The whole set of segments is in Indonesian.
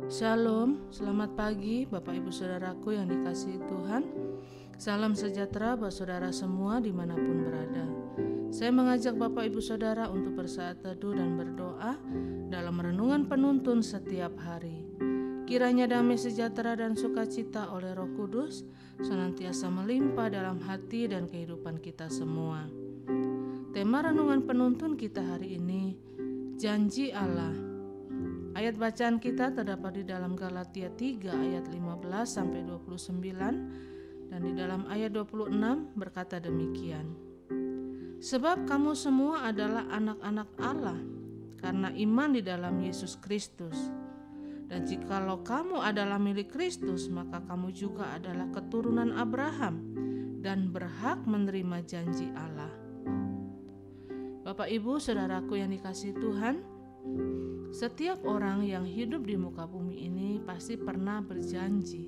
Shalom, selamat pagi Bapak Ibu Saudaraku yang dikasihi Tuhan. Salam sejahtera buat saudara semua dimanapun berada. Saya mengajak Bapak Ibu Saudara untuk bersaat teduh dan berdoa dalam renungan penuntun setiap hari. Kiranya damai sejahtera dan sukacita oleh Roh Kudus senantiasa melimpah dalam hati dan kehidupan kita semua. Tema renungan penuntun kita hari ini, Janji Allah. Ayat bacaan kita terdapat di dalam Galatia 3 ayat 15 sampai 29 dan di dalam ayat 26 berkata demikian. Sebab kamu semua adalah anak-anak Allah karena iman di dalam Yesus Kristus. Dan jikalau kamu adalah milik Kristus, maka kamu juga adalah keturunan Abraham dan berhak menerima janji Allah. Bapak Ibu Saudaraku yang dikasihi Tuhan, setiap orang yang hidup di muka bumi ini pasti pernah berjanji.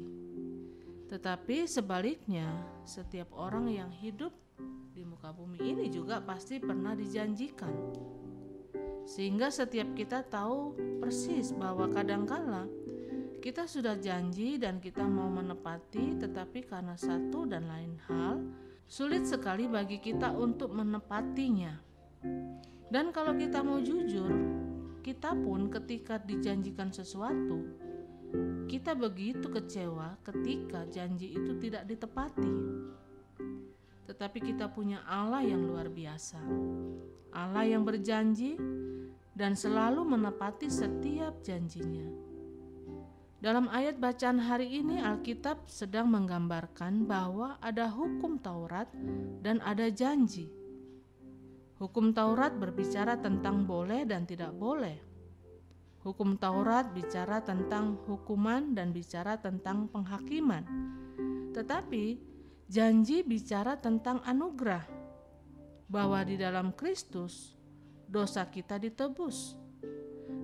Tetapi sebaliknya, setiap orang yang hidup di muka bumi ini juga pasti pernah dijanjikan. Sehingga setiap kita tahu persis bahwa kadangkala kita sudah janji dan kita mau menepati, tetapi karena satu dan lain hal, sulit sekali bagi kita untuk menepatinya. Dan kalau kita mau jujur, kita pun ketika dijanjikan sesuatu, kita begitu kecewa ketika janji itu tidak ditepati. Tetapi kita punya Allah yang luar biasa, Allah yang berjanji dan selalu menepati setiap janjinya. Dalam ayat bacaan hari ini, Alkitab sedang menggambarkan bahwa ada hukum Taurat dan ada janji. Hukum Taurat berbicara tentang boleh dan tidak boleh. Hukum Taurat bicara tentang hukuman dan bicara tentang penghakiman. Tetapi janji bicara tentang anugerah, bahwa di dalam Kristus dosa kita ditebus.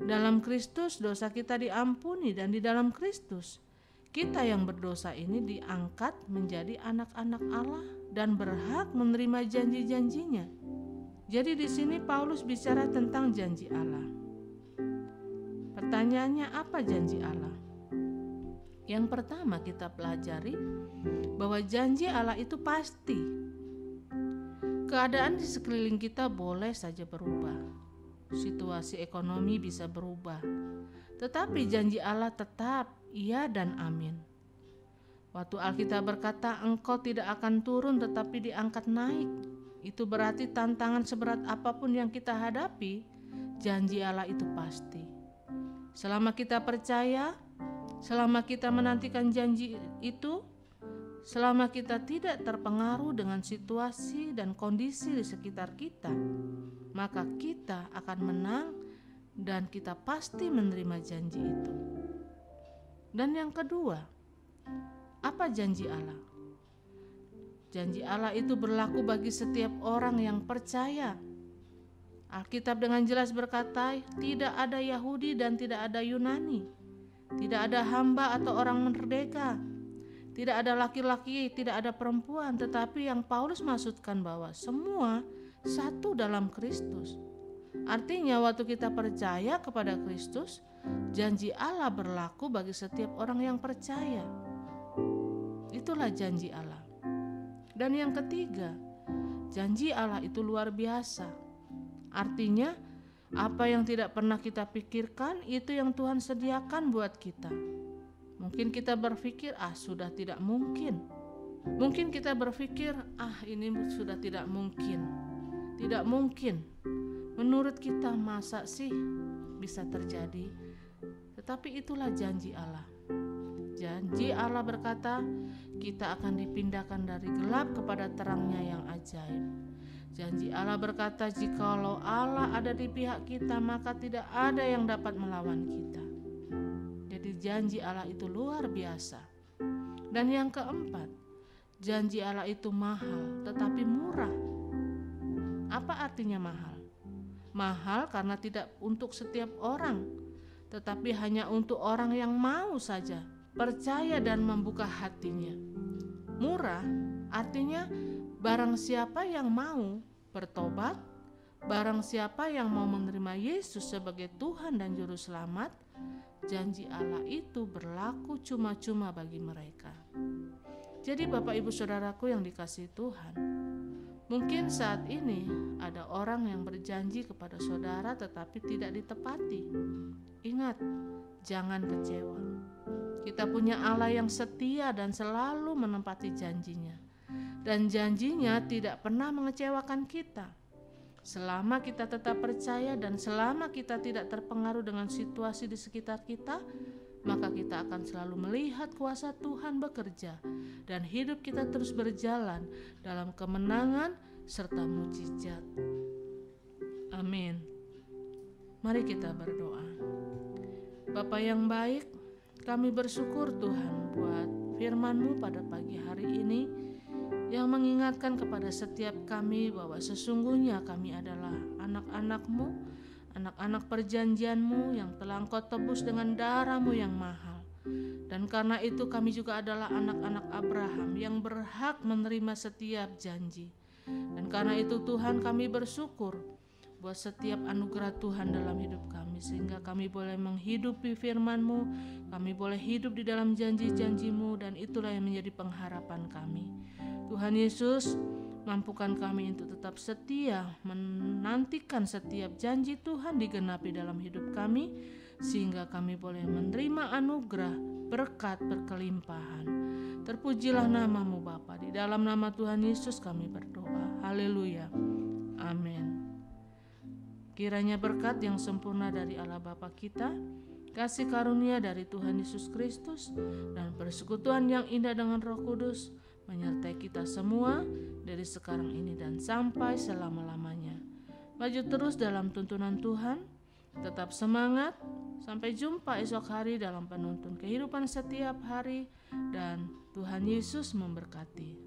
Dalam Kristus dosa kita diampuni, dan di dalam Kristus kita yang berdosa ini diangkat menjadi anak-anak Allah dan berhak menerima janji-janjinya. Jadi di sini Paulus bicara tentang janji Allah. Pertanyaannya, apa janji Allah? Yang pertama kita pelajari bahwa janji Allah itu pasti. Keadaan di sekeliling kita boleh saja berubah. Situasi ekonomi bisa berubah. Tetapi janji Allah tetap iya dan amin. Waktu Alkitab berkata engkau tidak akan turun tetapi diangkat naik, itu berarti tantangan seberat apapun yang kita hadapi, janji Allah itu pasti. Selama kita percaya, selama kita menantikan janji itu, selama kita tidak terpengaruh dengan situasi dan kondisi di sekitar kita, maka kita akan menang dan kita pasti menerima janji itu. Dan yang kedua, apa janji Allah? Janji Allah itu berlaku bagi setiap orang yang percaya. Alkitab dengan jelas berkata, tidak ada Yahudi dan tidak ada Yunani, tidak ada hamba atau orang merdeka, tidak ada laki-laki, tidak ada perempuan, tetapi yang Paulus maksudkan bahwa semua satu dalam Kristus. Artinya waktu kita percaya kepada Kristus, janji Allah berlaku bagi setiap orang yang percaya. Itulah janji Allah. Dan yang ketiga, janji Allah itu luar biasa. Artinya, apa yang tidak pernah kita pikirkan itu yang Tuhan sediakan buat kita. Mungkin kita berpikir, sudah tidak mungkin. Mungkin kita berpikir, ini sudah tidak mungkin. Tidak mungkin. Menurut kita, masa sih bisa terjadi? Tetapi itulah janji Allah. Janji Allah berkata, kita akan dipindahkan dari gelap kepada terangnya yang ajaib. Janji Allah berkata, jikalau Allah ada di pihak kita, maka tidak ada yang dapat melawan kita. Jadi janji Allah itu luar biasa. Dan yang keempat, janji Allah itu mahal tetapi murah. Apa artinya mahal? Mahal karena tidak untuk setiap orang, tetapi hanya untuk orang yang mau saja percaya dan membuka hatinya. Murah artinya barang siapa yang mau bertobat, barang siapa yang mau menerima Yesus sebagai Tuhan dan Juru Selamat, janji Allah itu berlaku cuma-cuma bagi mereka. Jadi Bapak Ibu Saudaraku yang dikasihi Tuhan, mungkin saat ini ada orang yang berjanji kepada saudara tetapi tidak ditepati. Ingat, jangan kecewa. Kita punya Allah yang setia dan selalu menepati janjinya. Dan janjinya tidak pernah mengecewakan kita. Selama kita tetap percaya dan selama kita tidak terpengaruh dengan situasi di sekitar kita, maka kita akan selalu melihat kuasa Tuhan bekerja dan hidup kita terus berjalan dalam kemenangan serta mukjizat. Amin. Mari kita berdoa. Bapa yang baik, kami bersyukur Tuhan buat firman-Mu pada pagi hari ini yang mengingatkan kepada setiap kami bahwa sesungguhnya kami adalah anak-anak-Mu, anak-anak perjanjian-Mu yang telah Engkau tebus dengan darah-Mu yang mahal. Dan karena itu kami juga adalah anak-anak Abraham yang berhak menerima setiap janji. Dan karena itu Tuhan, kami bersyukur buat setiap anugerah Tuhan dalam hidup kami, sehingga kami boleh menghidupi firman-Mu, kami boleh hidup di dalam janji-janji-Mu, dan itulah yang menjadi pengharapan kami. Tuhan Yesus, mampukan kami untuk tetap setia menantikan setiap janji Tuhan digenapi dalam hidup kami, sehingga kami boleh menerima anugerah berkat berkelimpahan. Terpujilah nama-Mu Bapa, di dalam nama Tuhan Yesus kami berdoa. Haleluya. Amin. Kiranya berkat yang sempurna dari Allah Bapa kita, kasih karunia dari Tuhan Yesus Kristus, dan persekutuan yang indah dengan Roh Kudus menyertai kita semua dari sekarang ini dan sampai selama-lamanya. Maju terus dalam tuntunan Tuhan, tetap semangat, sampai jumpa esok hari dalam penuntun kehidupan setiap hari, dan Tuhan Yesus memberkati.